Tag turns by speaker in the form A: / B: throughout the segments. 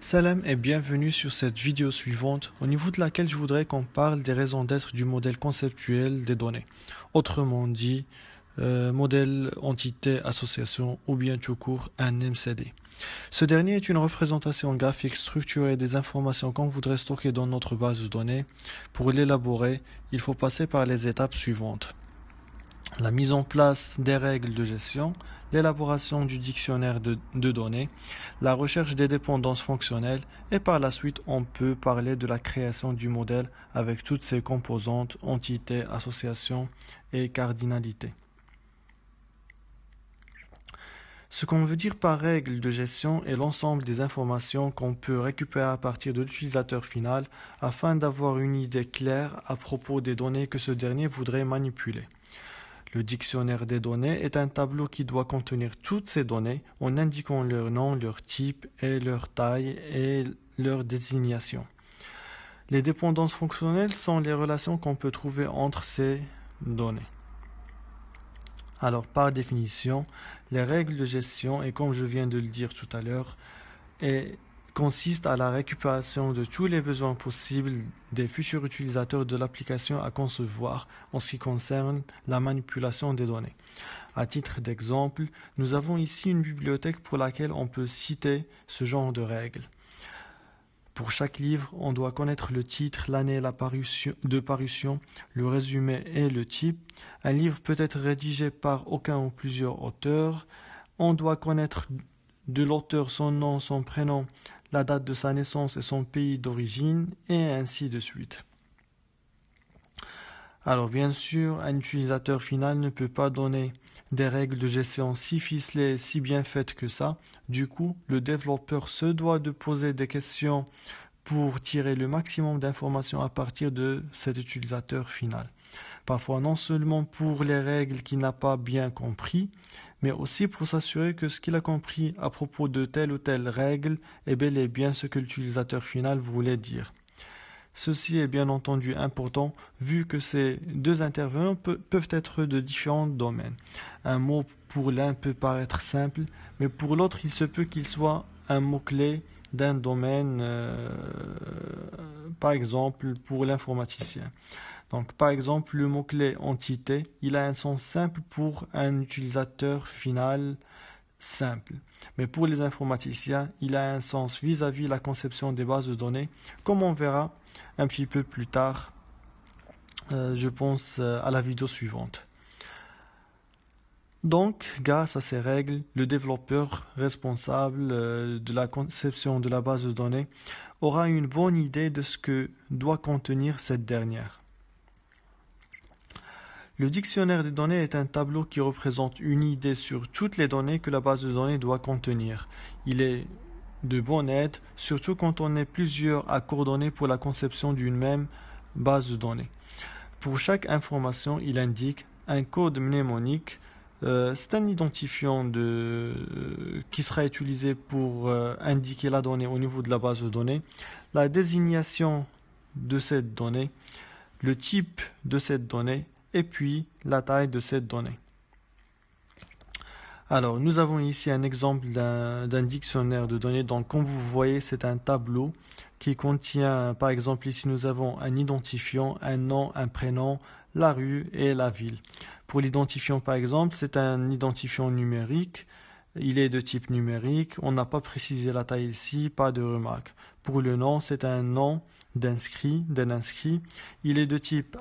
A: Salam et bienvenue sur cette vidéo suivante, au niveau de laquelle je voudrais qu'on parle des raisons d'être du modèle conceptuel des données. Autrement dit, modèle, entité, association ou bien tout court un MCD. Ce dernier est une représentation graphique structurée des informations qu'on voudrait stocker dans notre base de données. Pour l'élaborer, il faut passer par les étapes suivantes. La mise en place des règles de gestion, l'élaboration du dictionnaire de données, la recherche des dépendances fonctionnelles et par la suite on peut parler de la création du modèle avec toutes ses composantes, entités, associations et cardinalités. Ce qu'on veut dire par règle de gestion est l'ensemble des informations qu'on peut récupérer à partir de l'utilisateur final afin d'avoir une idée claire à propos des données que ce dernier voudrait manipuler. Le dictionnaire des données est un tableau qui doit contenir toutes ces données en indiquant leur nom, leur type et leur taille et leur désignation. Les dépendances fonctionnelles sont les relations qu'on peut trouver entre ces données. Alors, par définition, les règles de gestion, et comme je viens de le dire tout à l'heure, consistent à la récupération de tous les besoins possibles des futurs utilisateurs de l'application à concevoir en ce qui concerne la manipulation des données. À titre d'exemple, nous avons ici une bibliothèque pour laquelle on peut citer ce genre de règles. Pour chaque livre, on doit connaître le titre, l'année de parution, le résumé et le type. Un livre peut être rédigé par aucun ou plusieurs auteurs. On doit connaître de l'auteur son nom, son prénom, la date de sa naissance et son pays d'origine, et ainsi de suite. Alors bien sûr, un utilisateur final ne peut pas donner des règles de gestion si ficelées et si bien faites que ça. Du coup, le développeur se doit de poser des questions pour tirer le maximum d'informations à partir de cet utilisateur final. Parfois non seulement pour les règles qu'il n'a pas bien compris, mais aussi pour s'assurer que ce qu'il a compris à propos de telle ou telle règle est bel et bien ce que l'utilisateur final voulait dire. Ceci est bien entendu important vu que ces deux intervenants peuvent être de différents domaines. Un mot pour l'un peut paraître simple, mais pour l'autre il se peut qu'il soit un mot-clé d'un domaine, par exemple pour l'informaticien. Donc, par exemple, le mot-clé entité, il a un sens simple pour un utilisateur final simple. Mais pour les informaticiens, il a un sens vis-à-vis la conception des bases de données, comme on verra un petit peu plus tard, je pense à la vidéo suivante. Donc, grâce à ces règles, le développeur responsable de la conception de la base de données aura une bonne idée de ce que doit contenir cette dernière. Le dictionnaire des données est un tableau qui représente une idée sur toutes les données que la base de données doit contenir. Il est de bonne aide, surtout quand on est plusieurs à coordonner pour la conception d'une même base de données. Pour chaque information, il indique un code mnémonique. C'est un identifiant qui sera utilisé pour indiquer la donnée au niveau de la base de données, la désignation de cette donnée, le type de cette donnée, et puis la taille de cette donnée. Alors, nous avons ici un exemple d'un dictionnaire de données. Donc, comme vous voyez, c'est un tableau qui contient, par exemple, ici nous avons un identifiant, un nom, un prénom, la rue et la ville. Pour l'identifiant, par exemple, c'est un identifiant numérique. Il est de type numérique. On n'a pas précisé la taille ici, pas de remarque. Pour le nom, c'est un nom d'un inscrit. Il est de type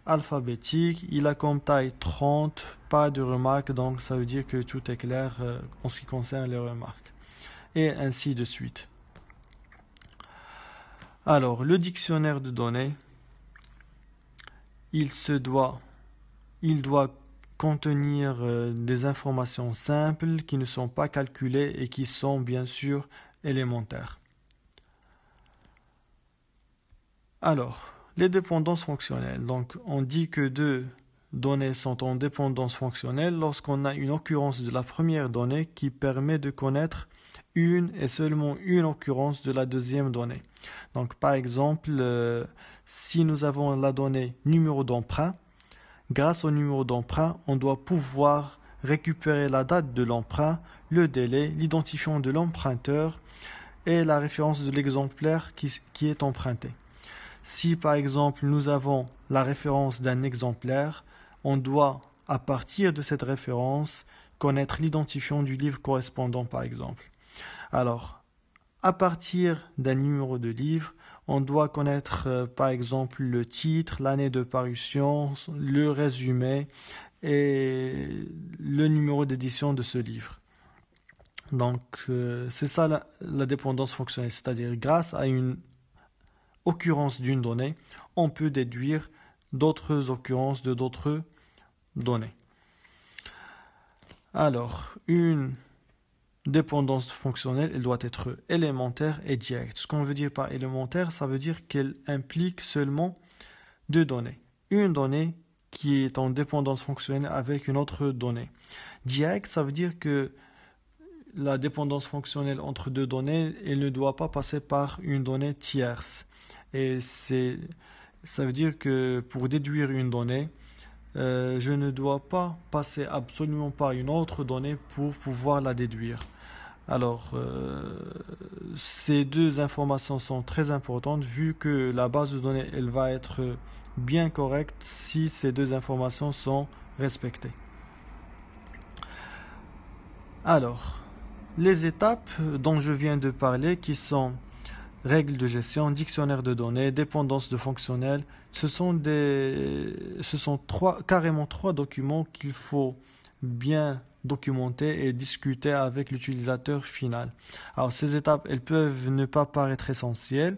A: alphabétique, il a comme taille 30, pas de remarques, donc ça veut dire que tout est clair en ce qui concerne les remarques. Et ainsi de suite. Alors, le dictionnaire de données, il doit contenir des informations simples qui ne sont pas calculées et qui sont bien sûr élémentaires. Alors, les dépendances fonctionnelles. Donc, on dit que deux données sont en dépendance fonctionnelle lorsqu'on a une occurrence de la première donnée qui permet de connaître une et seulement une occurrence de la deuxième donnée. Donc, par exemple, si nous avons la donnée numéro d'emprunt, grâce au numéro d'emprunt, on doit pouvoir récupérer la date de l'emprunt, le délai, l'identifiant de l'emprunteur et la référence de l'exemplaire qui est emprunté. Si par exemple nous avons la référence d'un exemplaire, on doit, à partir de cette référence, connaître l'identifiant du livre correspondant par exemple. Alors, à partir d'un numéro de livre, on doit connaître par exemple le titre, l'année de parution, le résumé et le numéro d'édition de ce livre. Donc, c'est ça la dépendance fonctionnelle, c'est-à-dire grâce à une occurrence d'une donnée, on peut déduire d'autres occurrences de d'autres données. Alors, une dépendance fonctionnelle, elle doit être élémentaire et directe. Ce qu'on veut dire par élémentaire, ça veut dire qu'elle implique seulement deux données. Une donnée qui est en dépendance fonctionnelle avec une autre donnée. Direct, ça veut dire que la dépendance fonctionnelle entre deux données, elle ne doit pas passer par une donnée tierce. Et ça veut dire que pour déduire une donnée, je ne dois pas passer absolument par une autre donnée pour pouvoir la déduire. Alors, ces deux informations sont très importantes vu que la base de données, elle va être bien correcte si ces deux informations sont respectées. Alors, les étapes dont je viens de parler, qui sont règles de gestion, dictionnaire de données, dépendance de fonctionnel, ce sont carrément trois documents qu'il faut bien documenter et discuter avec l'utilisateur final. Alors ces étapes, elles peuvent ne pas paraître essentielles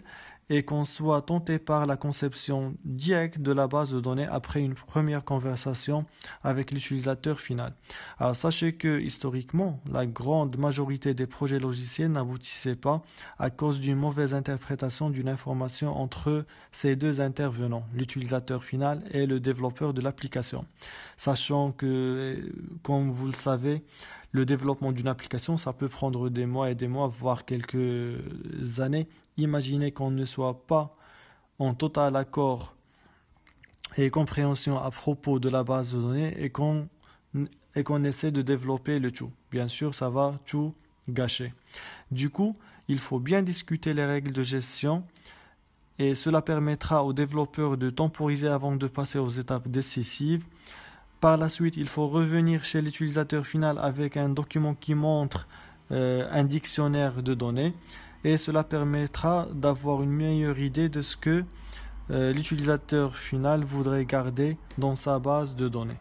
A: et qu'on soit tenté par la conception directe de la base de données après une première conversation avec l'utilisateur final. Alors sachez que historiquement, la grande majorité des projets logiciels n'aboutissaient pas à cause d'une mauvaise interprétation d'une information entre ces deux intervenants, l'utilisateur final et le développeur de l'application. Sachant que, comme vous le savez, le développement d'une application, ça peut prendre des mois et des mois, voire quelques années. Imaginez qu'on ne soit pas en total accord et compréhension à propos de la base de données et qu'on essaie de développer le tout. Bien sûr, ça va tout gâcher. Du coup, il faut bien discuter les règles de gestion et cela permettra aux développeurs de temporiser avant de passer aux étapes décisives. Par la suite, il faut revenir chez l'utilisateur final avec un document qui montre un dictionnaire de données et cela permettra d'avoir une meilleure idée de ce que l'utilisateur final voudrait garder dans sa base de données.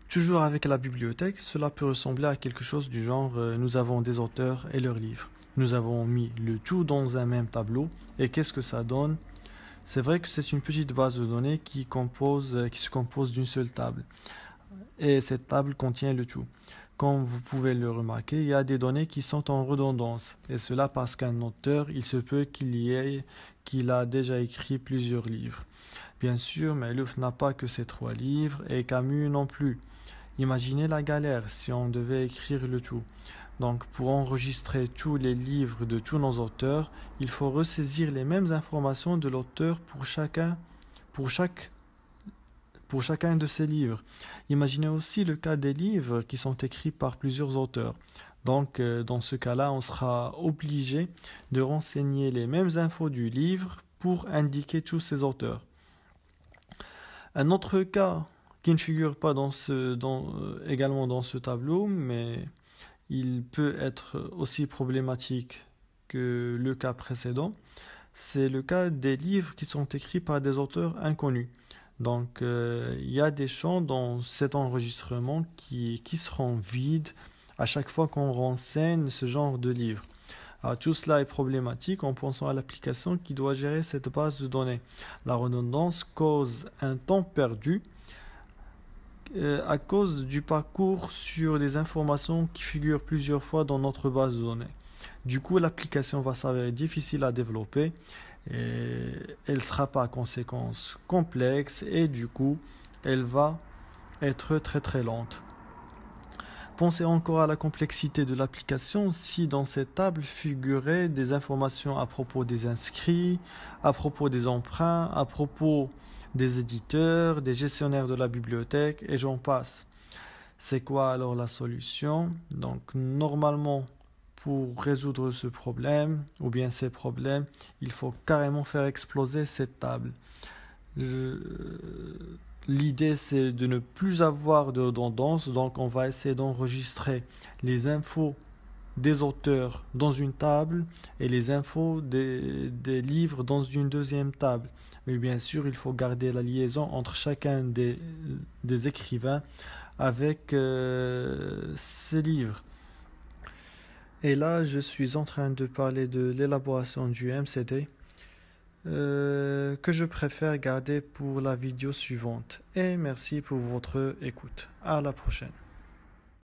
A: Toujours avec la bibliothèque, cela peut ressembler à quelque chose du genre nous avons des auteurs et leurs livres. Nous avons mis le tout dans un même tableau et qu'est-ce que ça donne? C'est vrai que c'est une petite base de données qui se compose d'une seule table. Et cette table contient le tout. Comme vous pouvez le remarquer, il y a des données qui sont en redondance. Et cela parce qu'un auteur, il se peut qu'il a déjà écrit plusieurs livres. Bien sûr, Maalouf n'a pas que ces 3 livres et Camus non plus. Imaginez la galère si on devait écrire le tout. Donc pour enregistrer tous les livres de tous nos auteurs, il faut ressaisir les mêmes informations de l'auteur pour chacun de ces livres. Imaginez aussi le cas des livres qui sont écrits par plusieurs auteurs. Donc dans ce cas-là, on sera obligé de renseigner les mêmes infos du livre pour indiquer tous ces auteurs. Un autre cas qui ne figure pas également dans ce tableau, mais il peut être aussi problématique que le cas précédent, c'est le cas des livres qui sont écrits par des auteurs inconnus. Donc, il y a des champs dans cet enregistrement qui seront vides à chaque fois qu'on renseigne ce genre de livre. Alors, tout cela est problématique en pensant à l'application qui doit gérer cette base de données. La redondance cause un temps perdu à cause du parcours sur des informations qui figurent plusieurs fois dans notre base de données. Du coup, l'application va s'avérer difficile à développer et elle ne sera pas à conséquence complexe et du coup, elle va être très très lente. Pensez encore à la complexité de l'application si dans cette table figuraient des informations à propos des inscrits, à propos des emprunts, à propos des éditeurs, des gestionnaires de la bibliothèque et j'en passe. C'est quoi alors la solution? Donc normalement, pour résoudre ce problème, ou bien ces problèmes, il faut carrément faire exploser cette table. L'idée, c'est de ne plus avoir de redondance, donc on va essayer d'enregistrer les infos des auteurs dans une table et les infos des livres dans une deuxième table. Mais bien sûr, il faut garder la liaison entre chacun des écrivains avec ces livres. Et là, je suis en train de parler de l'élaboration du MCD que je préfère garder pour la vidéo suivante. Et merci pour votre écoute. À la prochaine.